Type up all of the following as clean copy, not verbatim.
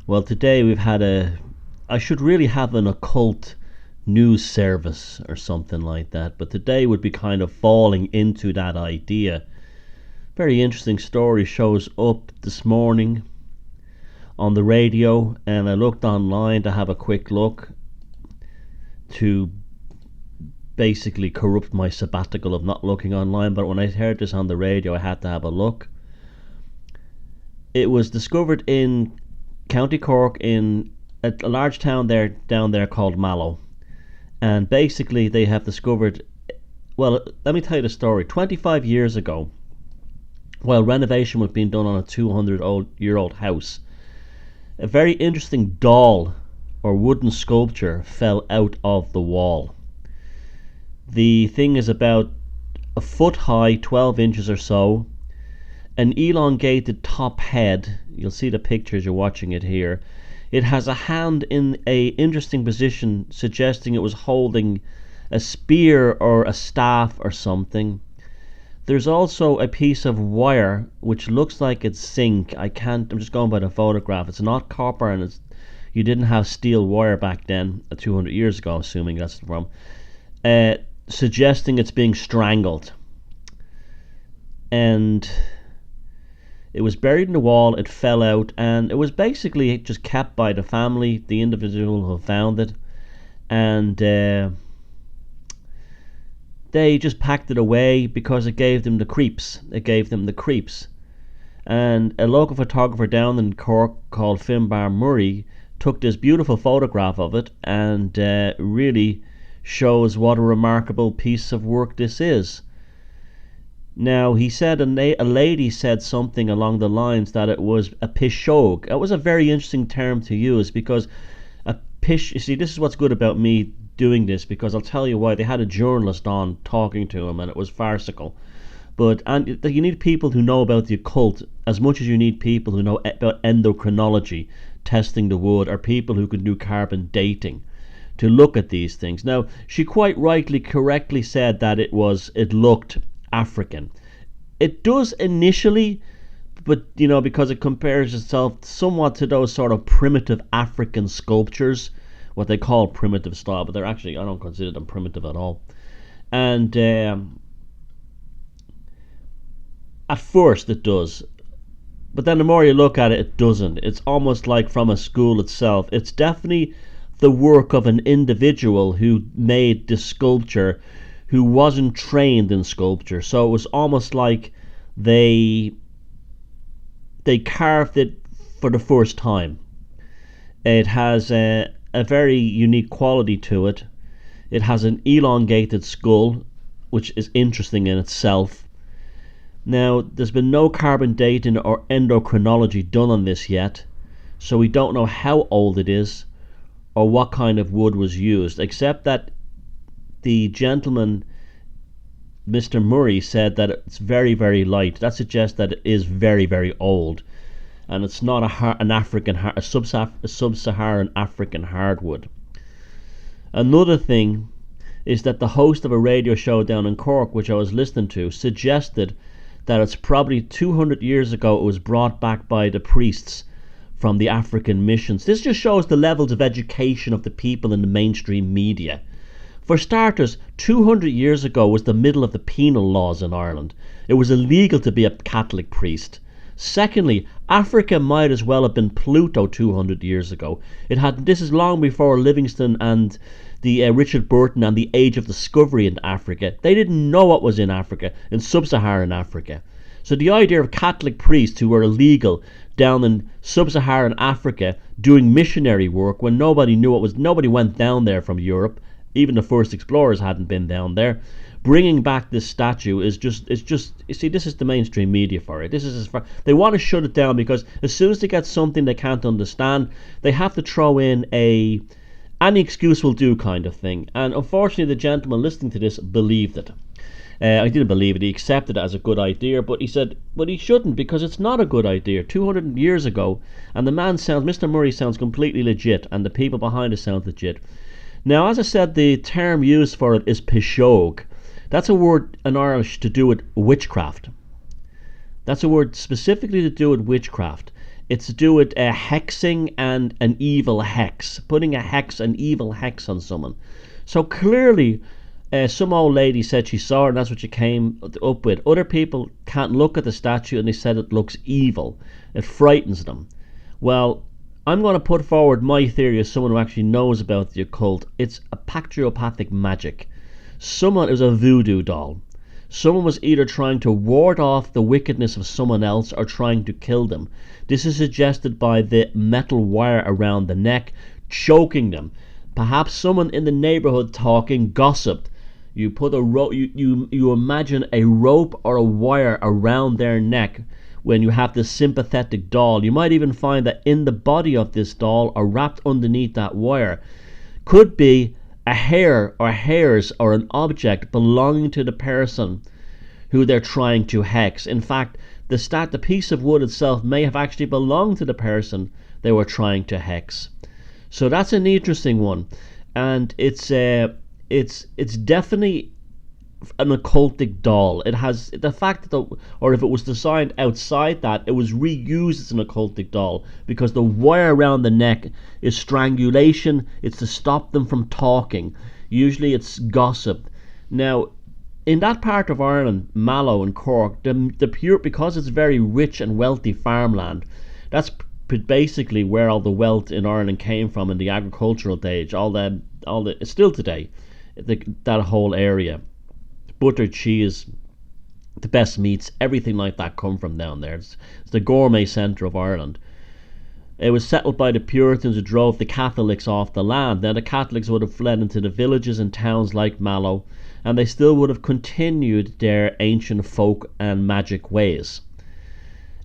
Well, today we've had I should really have an occult news service or something like that, but today would be kind of falling into that idea. Very interesting story shows up this morning on the radio, and I looked online to have a quick look to basically corrupt my sabbatical of not looking online, but when I heard this on the radio, I had to have a look. It was discovered in County Cork in a large town there down there called Mallow, and basically they have discovered. Well, let me tell you the story. 25 years ago, while renovation was being done on a 200-year-old house, a very interesting doll or wooden sculpture fell out of the wall. The thing is about a foot high, 12 inches or so, an elongated top head. You'll see the pictures, you're watching it here. It has a hand in a interesting position, suggesting it was holding a spear or a staff or something. There's also a piece of wire which looks like it's zinc. I'm just going by the photograph. It's not copper, and you didn't have steel wire back then, 200 years ago, assuming that's from. Suggesting it's being strangled. And it was buried in the wall, it fell out, and it was basically just kept by the family, the individual who found it, and they just packed it away because it gave them the creeps. And a local photographer down in Cork called Finbar Murray took this beautiful photograph of it and really shows what a remarkable piece of work this is. Now, he said a lady said something along the lines that it was a Piseog. It was a very interesting term to use because you see, this is what's good about me doing this, because I'll tell you why. They had a journalist on talking to him and it was farcical. And you need people who know about the occult as much as you need people who know about endocrinology, testing the wood, or people who can do carbon dating to look at these things. Now, she quite rightly, correctly said that it looked African. It does initially, but because it compares itself somewhat to those sort of primitive African sculptures, what they call primitive style, but they're actually, I don't consider them primitive at all. And at first it does, but then the more you look at it, it doesn't. It's almost like from a school itself. It's definitely the work of an individual who made this sculpture, who wasn't trained in sculpture. So it was almost like they carved it for the first time. It has a very unique quality to it. It has an elongated skull, which is interesting in itself. Now, there's been no carbon dating or endocrinology done on this yet, so we don't know how old it is or what kind of wood was used, except that the gentleman, Mr. Murray, said that it's very, very light. That suggests that it is very, very old, and it's not a sub-Saharan African hardwood. Another thing is that the host of a radio show down in Cork, which I was listening to, suggested that it's probably 200 years ago it was brought back by the priests from the African missions. This just shows the levels of education of the people in the mainstream media. For starters, 200 years ago was the middle of the penal laws in Ireland. It was illegal to be a Catholic priest. Secondly, Africa might as well have been Pluto 200 years ago. This is long before Livingstone and the Richard Burton and the Age of Discovery in Africa. They didn't know what was in Africa, in sub-Saharan Africa. So the idea of Catholic priests who were illegal down in sub-Saharan Africa doing missionary work when nobody went down there from Europe, even the first explorers hadn't been down there, bringing back this statue is just you see, this is the mainstream media for it. This is as far they want to shut it down, because as soon as they get something they can't understand, they have to throw in any excuse will do kind of thing. And unfortunately, the gentleman listening to this believed it. I didn't believe it. He accepted it as a good idea, but he said, but he shouldn't, because it's not a good idea. 200 years ago, and Mr. Murray sounds completely legit, and the people behind it sound legit. Now, as I said, the term used for it is Piseog. That's a word in Irish to do with witchcraft. That's a word specifically to do with witchcraft. It's to do with hexing and an evil hex, putting an evil hex on someone. So clearly, some old lady said she saw it and that's what she came up with. Other people can't look at the statue and they said it looks evil. It frightens them. Well, I'm going to put forward my theory as someone who actually knows about the occult. It's a patriopathic magic. It was a voodoo doll. Someone was either trying to ward off the wickedness of someone else or trying to kill them. This is suggested by the metal wire around the neck, choking them. Perhaps someone in the neighborhood talking gossiped. You put a you imagine a rope or a wire around their neck when you have this sympathetic doll. You might even find that in the body of this doll or wrapped underneath that wire could be a hair or hairs or an object belonging to the person who they're trying to hex. In fact, the piece of wood itself may have actually belonged to the person they were trying to hex. So that's an interesting one, and it's definitely an occultic doll. It has the fact that, or if it was designed outside that, it was reused as an occultic doll because the wire around the neck is strangulation. It's to stop them from talking. Usually it's gossip. Now, in that part of Ireland, Mallow and Cork, because it's very rich and wealthy farmland, that's basically where all the wealth in Ireland came from in the agricultural age. Still today, that whole area. Butter, cheese, the best meats, everything like that come from down there. It's the gourmet centre of Ireland. It was settled by the Puritans who drove the Catholics off the land. Now the Catholics would have fled into the villages and towns like Mallow, and they still would have continued their ancient folk and magic ways.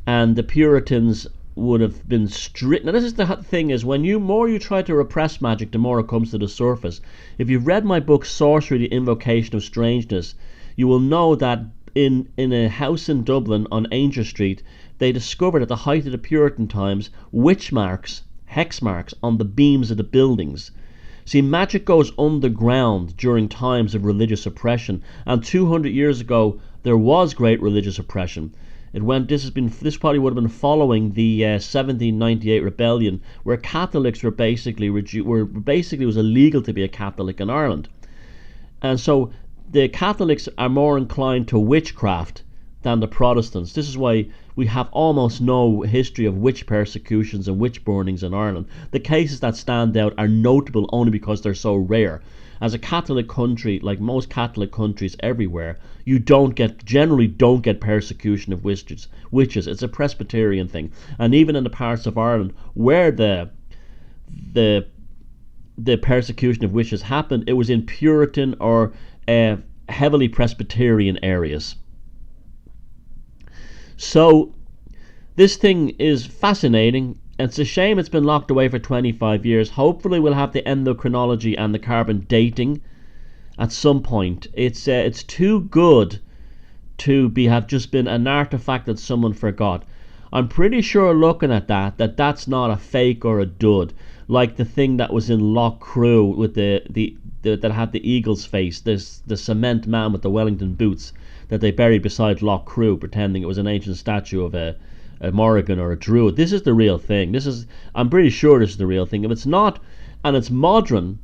And the Puritans would have been strict. Now this is the thing, is when more you try to repress magic, the more it comes to the surface. If you've read my book Sorcery, the Invocation of Strangeness, you will know that in a house in Dublin on Ainger Street, they discovered at the height of the Puritan times witch marks, hex marks on the beams of the buildings. See, magic goes underground during times of religious oppression, and 200 years ago there was great religious oppression. This probably would have been following the 1798 rebellion, where Catholics were basically it was illegal to be a Catholic in Ireland, and so the Catholics are more inclined to witchcraft than the Protestants. This is why we have almost no history of witch persecutions and witch burnings in Ireland. The cases that stand out are notable only because they're so rare. As a Catholic country, like most Catholic countries everywhere, you generally don't get persecution of witches. It's a Presbyterian thing, and even in the parts of Ireland where the persecution of witches happened, it was in Puritan or heavily Presbyterian areas. So this thing is fascinating. It's a shame it's been locked away for 25 years. Hopefully we'll have the endocrinology and the carbon dating at some point. It's too good to have just been an artifact that someone forgot. I'm pretty sure looking at that's not a fake or a dud, like the thing that was in Lough Crew with that had the eagle's face, the cement man with the Wellington boots that they buried beside Lough Crew, pretending it was an ancient statue of a Morrigan or a Druid. This is the real thing. I'm pretty sure this is the real thing. If it's not, and it's modern,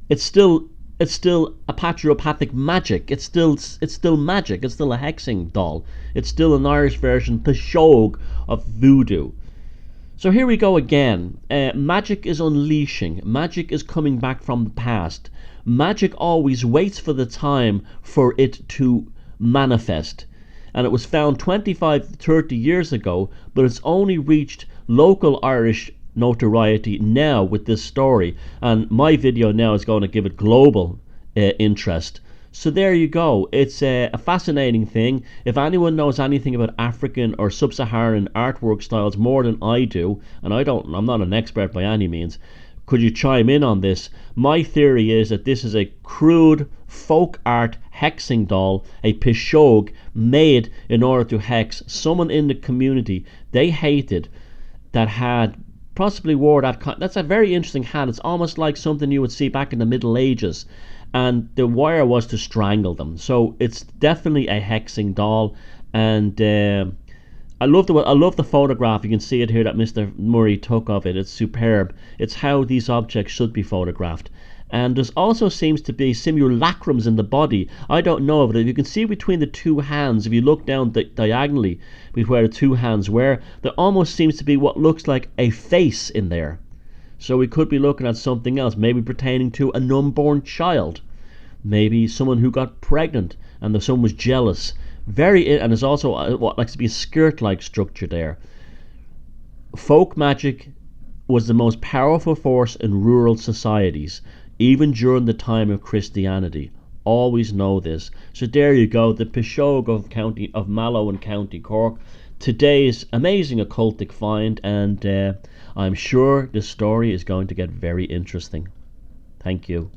it's still a patriopathic magic. It's still magic. It's still a hexing doll. It's still an Irish version, Piseog, of voodoo. So here we go again. Magic is unleashing. Magic is coming back from the past. Magic always waits for the time for it to manifest. And it was found 25-30 years ago, but it's only reached local Irish notoriety now with this story, and my video now is going to give it global interest. So there you go. It's a fascinating thing. If anyone knows anything about African or sub-Saharan artwork styles more than I do, and I'm not an expert by any means, could you chime in on this? My theory is that this is a crude folk art hexing doll, a Piseog, made in order to hex someone in the community they hated that had possibly wore that. That's a very interesting hat. It's almost like something you would see back in the Middle Ages, and the wire was to strangle them. So it's definitely a hexing doll, and I love the photograph. You can see it here that Mr. Murray took of it. It's superb. It's how these objects should be photographed. And there also seems to be simulacrums in the body. I don't know, but if you can see between the two hands, if you look down diagonally between where the two hands were, there almost seems to be what looks like a face in there. So we could be looking at something else, maybe pertaining to an unborn child, maybe someone who got pregnant and the son was jealous. And there's also what likes to be a skirt-like structure there. Folk magic was the most powerful force in rural societies, even during the time of Christianity. Always know this. So there you go, the Piseog of Mallow and County Cork. Today's amazing occultic find, and I'm sure this story is going to get very interesting. Thank you.